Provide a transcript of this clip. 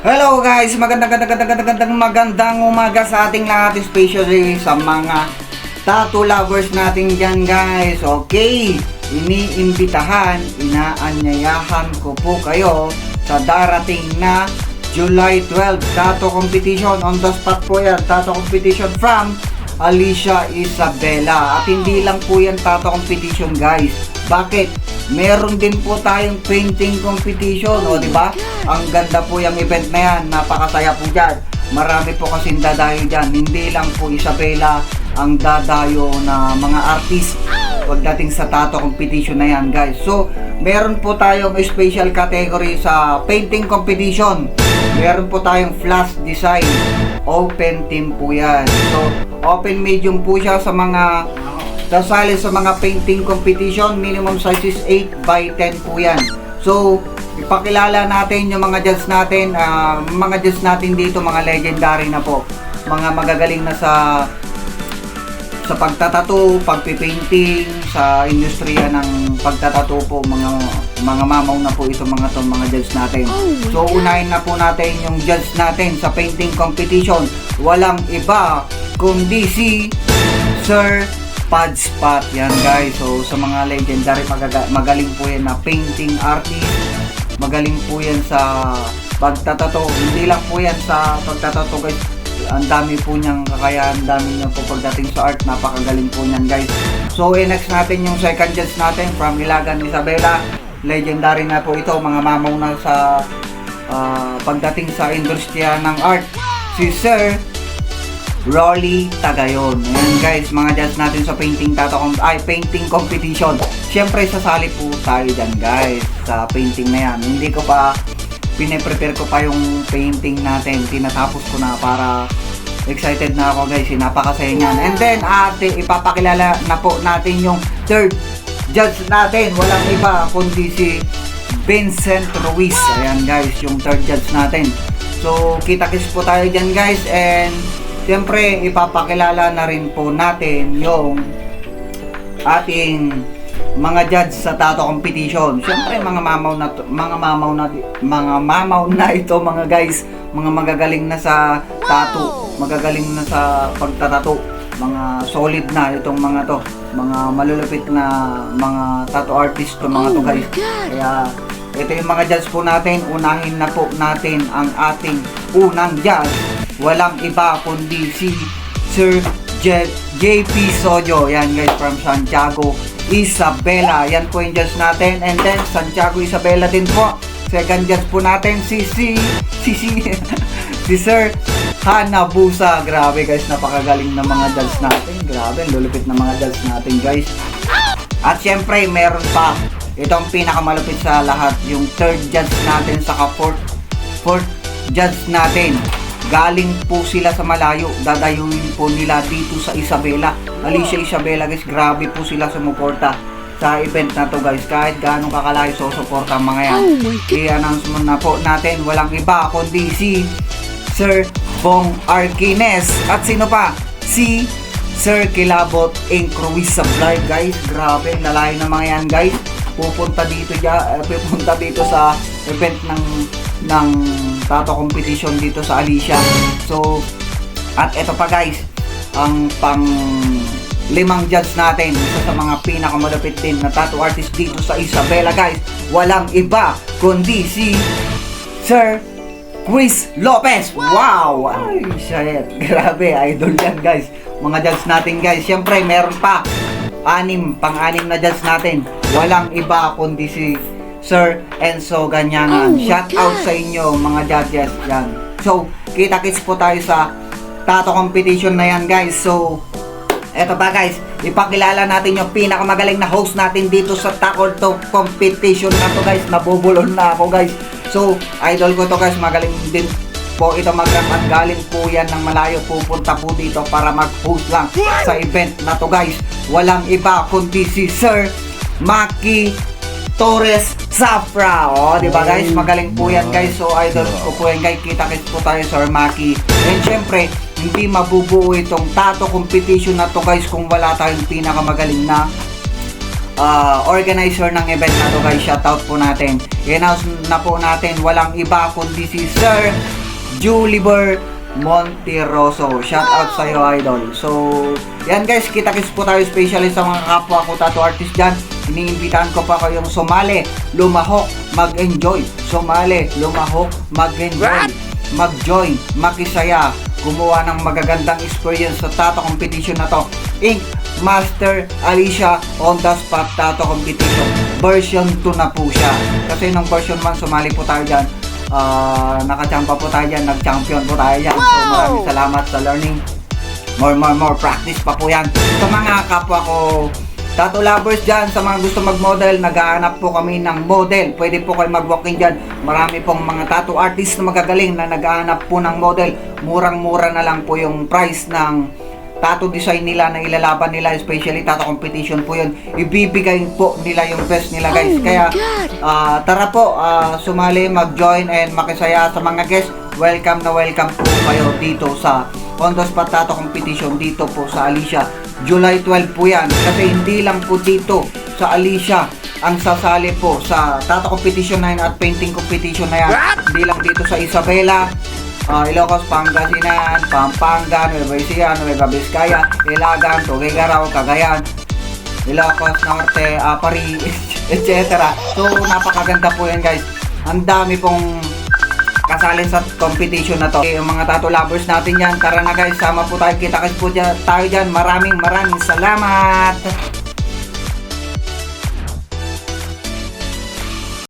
Hello guys, magandang umaga sa ating lahat, especially sa mga tattoo lovers natin dyan guys. Okay, iniimbitahan, inaanyayahan ko po kayo sa darating na July 12 tattoo competition. On the spot po yan, tattoo competition from Alicia Isabela. At hindi lang po yan tattoo competition guys. Bakit? Meron din po tayong painting competition, o di ba? Ang ganda po yung event na yan, napakasaya po diyan. Marami po kasing dadayo diyan. Hindi lang po Isabela ang dadayo na mga artist pagdating sa tattoo competition na yan, guys. So, meron po tayong special category sa painting competition. Meron po tayong flash design. Open team po yan. So, open medium po siya sa mga sasali sa mga painting competition. Minimum size is 8 by 10 po yan. So, ipakilala natin yung mga judges natin. Mga judges natin dito, mga legendary na po. Mga magagaling na sa pagtatato, pagpipainting, sa industriya ng pagtatato po. Mga mamaw na po ito mga judges natin. So, unahin na po natin yung judges natin sa painting competition. Walang iba kundi si Sir Padspot yan guys. So sa mga legendary, magaling po yan na painting artist, magaling po yan sa pagtatato. Hindi lang po yan sa pagtatato guys, ang dami po niyang kakayahan, ang dami niya po pagdating sa art, napakagaling po niyan guys. So next natin yung second judge natin from Ilagan Isabela. Legendary na po ito, mga mamaw na sa pagdating sa industriya ng art, si Sir Rolly Tagayon. Ayan guys, mga judge natin sa painting competition. Siyempre sasali po tayo dyan guys sa painting na yan. Hindi ko pa pine-prepare ko pa yung painting natin. Tinatapos ko na para excited na ako guys. Napakasaya niyan. And then ipapakilala na po natin yung third judge natin. Walang iba kundi si Vincent Ruiz. Ayan guys, yung third judge natin. So kita-kits po tayo dyan guys. And siyempre, ipapakilala na rin po natin yung ating mga judge sa tattoo competition. Siyempre, mga mamaw na ito mga guys, mga magagaling na sa tattoo, magagaling na sa pagtatato, mga solid na itong mga to, mga malulupit na mga tattoo artist to mga to guys. Kaya ito yung mga judge po natin. Unahin na po natin ang ating unang judge. Walang iba kundi si Sir JP Sojo. Yan guys, from Santiago Isabela. Yan po yung judge natin. And then Santiago Isabela din po. Second judge po natin si Sir Hanabusa. Grabe guys, napakagaling na mga judge natin. Grabe, lulupit na mga judge natin guys. At syempre meron pa itong pinakamalupit sa lahat, yung third judge natin saka fourth judge natin. Galing po sila sa malayo, dadayuin po nila dito sa Isabela, Alicia Isabela guys. Grabe po sila sumuporta sa event na to guys. Kahit gaano kakalayo susuporta ang mga yan. I-announcement na po natin, walang iba kundi si Sir Bong Arquines. At sino pa? Si Sir Kilabot Inc. Ruiz Sablay guys. Grabe, lalayo na mga yan guys. Pupunta dito sa event ng tattoo competition dito sa Alicia. So, at eto pa guys, ang pang limang judge natin, isa sa mga pinakamalapit din na tattoo artist dito sa Isabela guys. Walang iba kundi si Sir Chris Lopez. Wow! Ay, shit. Grabe, idol yan guys. Mga judge natin guys. Siyempre, meron pa pang-anim na judge natin. Walang iba kundi si Sir Enzo Ganyangan. Shout out sa inyo mga judges yan. So, kita-kits po tayo sa tattoo competition na yan guys. So, eto pa guys, ipakilala natin yung pinakamagaling na host natin dito sa tattoo competition na to guys. Nabubulol na ako guys. So, idol ko to guys. Magaling din po ito mag-rap at galing po yan ng malayo. Pupunta po dito para mag-host lang sa event na to guys. Walang iba kundi si Sir Maki Torres Zafra. O, di ba guys? Magaling po yan guys. So, idol ko po yan guys. Kita-kits po tayo Sir Maki. And syempre, hindi mabubuo itong tattoo competition na to guys kung wala tayong pinakamagaling na organizer ng event na to guys. Shoutout po natin. I-announce na po natin walang iba kundi si Sir Juliber Monteroso. Shoutout sa iyo, idol. So, yan guys, kita-kits po tayo especially sa mga kapwa ko tattoo artist dyan. Iniimbitahan ko pa kayong sumali, lumahok, mag-enjoy. Sumali, lumahok, mag-enjoy. Mag-join, makisaya, gumawa ng magagandang experience sa tattoo competition na to. Ink Master Alicia on the Spot Tattoo Competition. Version 2 na po siya. Kasi nung version 1, sumali po tayo dyan. Nakachampa po tayo dyan, nag-champion po tayo dyan. So maraming salamat sa learning. More practice pa po yan. Sa mga kapwa ko tattoo lovers dyan, sa mga gusto mag-model, naghahanap po kami ng model. Pwede po kayo mag-walk-in dyan. Marami pong mga tattoo artist na magagaling na naghahanap po ng model. Murang-mura na lang po yung price ng tattoo design nila na ilalaban nila, especially tattoo competition po yun. Ibibigay po nila yung best nila guys. Kaya tara po, sumali, mag-join and makisaya sa mga guests. Welcome na welcome po kayo dito sa On the Spot Tattoo Competition dito po sa Alicia. July 12 po yan. Kasi hindi lang po dito sa Alicia ang sasali po sa tattoo competition na yan at painting competition na yan. Hindi lang dito sa Isabela, Ilocos, Pangasinan, Pampanga, Nueva Ecija, Nueva Vizcaya, Ilagan, Tuguegarao, Cagayan, Ilocos Norte, Pari, etc. So napakaganda po yan guys. Ang dami pong kasali sa competition na to. Yung mga tattoo lovers natin yan, tara na guys, sama po tayo, kita-kits po tayo dyan. Maraming salamat.